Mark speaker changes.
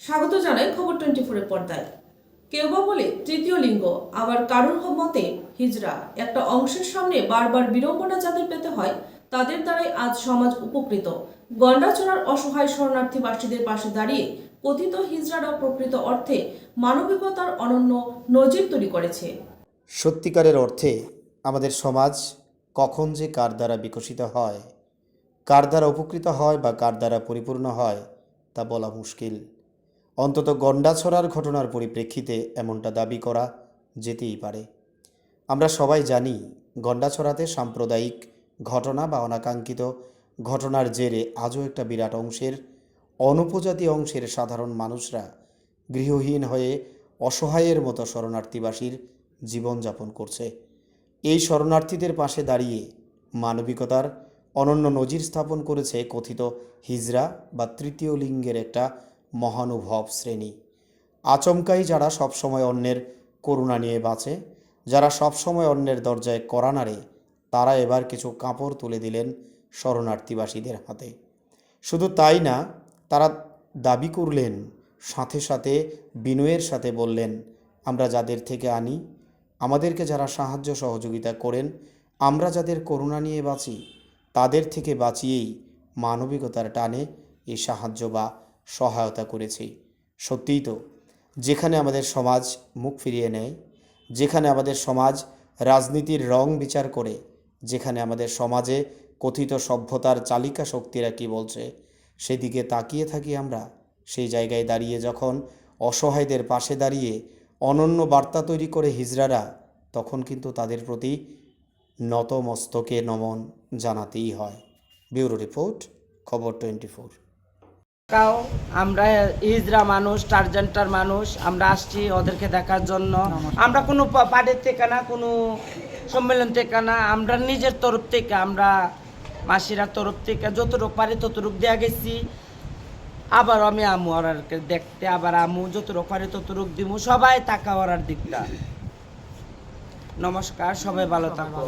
Speaker 1: স্বাগত জানাই খবর 24 এর পর্দায়। কেউ বা বলে তৃতীয় লিঙ্গ, আবার কারোর মতে হিজড়া। একটা অংশের সামনে বারবার বিড়ম্বনা যাদের পেতে হয়, তাদের দ্বারাই আজ সমাজ উপকৃত। গন্ডাছড়ার অসহায় শরণার্থীবাসীদের পাশে দাঁড়িয়ে কথিত হিজড়ারা প্রকৃত অর্থে মানবিকতার অনন্য নজির তৈরি করেছে।
Speaker 2: সত্যিকারের অর্থে আমাদের সমাজ কখন যে কার দ্বারা বিকশিত হয়, কার দ্বারা উপকৃত হয় বা কার দ্বারা পরিপূর্ণ হয় তা বলা মুশকিল। অন্তত গন্ডাছড়ার ঘটনার পরিপ্রেক্ষিতে এমনটা দাবি করা যেতেই পারে। আমরা সবাই জানি গন্ডাছড়াতে সাম্প্রদায়িক ঘটনা বা অনাকাঙ্ক্ষিত ঘটনার জেরে আজও একটা বিরাট অংশের অনুপজাতি অংশের সাধারণ মানুষরা গৃহহীন হয়ে অসহায়ের মতো শরণার্থীবাসীর জীবনযাপন করছে। এই শরণার্থীদের পাশে দাঁড়িয়ে মানবিকতার অনন্য নজির স্থাপন করেছে কথিত হিজড়া বা তৃতীয় লিঙ্গের একটা মহানুভব শ্রেণী। আচমকাই যারা সবসময় অন্যের করুণা নিয়ে বাঁচে, যারা সবসময় অন্যের দরজায় কড়া নাড়ে, তারা এবার কিছু কাপড় তুলে দিলেন শরণার্থীবাসীদের হাতে। শুধু তাই না, তারা দাবি করলেন, সাথে সাথে বিনয়ের সাথে বললেন, আমরা যাদের থেকে আনি, আমাদেরকে যারা সাহায্য সহযোগিতা করেন, আমরা যাদের করুণা নিয়ে বাঁচি, তাদের থেকে বাঁচিয়েই মানবিকতার টানে এই সাহায্য বা সহায়তা করেছি। সত্যিই তো, যেখানে আমাদের সমাজ মুখ ফিরিয়ে নেয়, যেখানে আমাদের সমাজ রাজনীতির রং বিচার করে, যেখানে আমাদের সমাজে কথিত সভ্যতার চালিকা শক্তিরা কী বলছে সেদিকে তাকিয়ে থাকি আমরা, সেই জায়গায় দাঁড়িয়ে যখন অসহায়দের পাশে দাঁড়িয়ে অনন্য বার্তা তৈরি করে হিজড়ারা, তখন কিন্তু তাদের প্রতি নত মস্তকে নমন জানাতেই হয়। ব্যুরো রিপোর্ট, খবর 24।
Speaker 3: আমরা হিজড়া মানুষ, টারজান্টার মানুষ, আমরা আসছি ওদেরকে দেখার জন্য। আমরা কোনো পার্টির থেকে না, কোনো সম্মেলন থেকে না, আমরা নিজের তরফ থেকে, আমরা মাসিরার তরফ থেকে যতটুকু পারি ততটুকু দেওয়া গেছি। আবার আমি আমু ওরাকে দেখতে, আবার আমু যতটুকু পারি ততটুকু দিব। সবাই টাকা ওরার দিকটা। নমস্কার, সবাই ভালো থাকো।